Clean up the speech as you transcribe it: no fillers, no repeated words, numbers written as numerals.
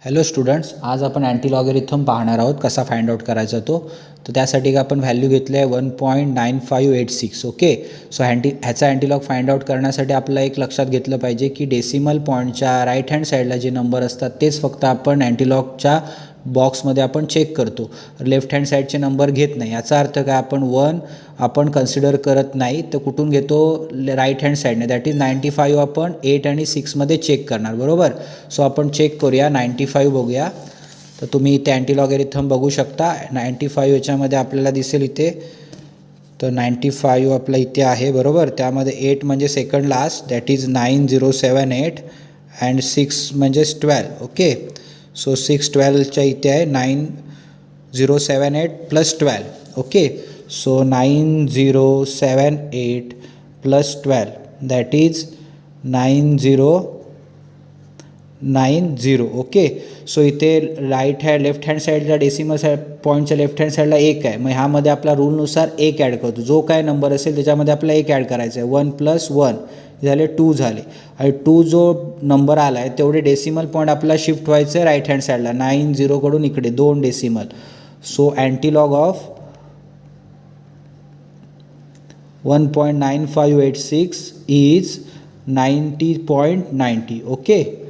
Hello students, आज आपण anti logarithm पाहणार आहोत कसा फाइंड आउट करायचा तो. तर त्यासाठी आपण व्हॅल्यू घेतली आहे 1.9586. ओके. सो ह्याचा अँटीलॉग फाइंड आउट करण्यासाठी आपल्याला एक लक्षात घेतलं पाहिजे की डेसिमल पॉईंटच्या राईट हँड साईडला जे नंबर असतात तेच फक्त आपण अँटीलॉगच्या बॉक्समध्ये आपण चेक करतो, लेफ्ट हँड साईडचे नंबर घेत नाही. याचा अर्थ काय, आपण कन्सिडर करत नाही. तर कुठून घेतो, राईट हँड साईडने, दॅट इज 95 आपण 8 आणि 6मध्ये चेक करणार, बरोबर. सो आपण चेक करूया, 95 बघूया. तर तुम्ही इथे अँटी लॉगॅरिथम बघू शकता. 95 याच्यामध्ये आपल्याला दिसेल इथे. तर 95 आपला इथे आहे, बरोबर. त्यामध्ये 8 म्हणजे second last, that is 9078 and 6 म्हणजेच 12. ओके. सो 612च्या इथे आहे 9078 plus 12. Okay. So 9078 plus 12 that is 9090. Okay. So इथे लेफ्ट हँड साईडला डेसिमल पॉईंटच्या लेफ्ट हँड साईडला 1 आहे. मग ह्यामध्ये आपला रूलनुसार 1 ॲड करतो. जो काय नंबर असेल त्याच्यामध्ये आपल्याला 1 ॲड करायचं आहे. 1 + 1 झाले 2 झाले. आणि 2 जो नंबर आला आहे तेवढे डेसिमल पॉईंट आपल्याला शिफ्ट व्हायचं आहे राईट हँड साईडला. 90 कडून इकडे 2 decimal. So antilog of 1.9586 is 90.90. Okay.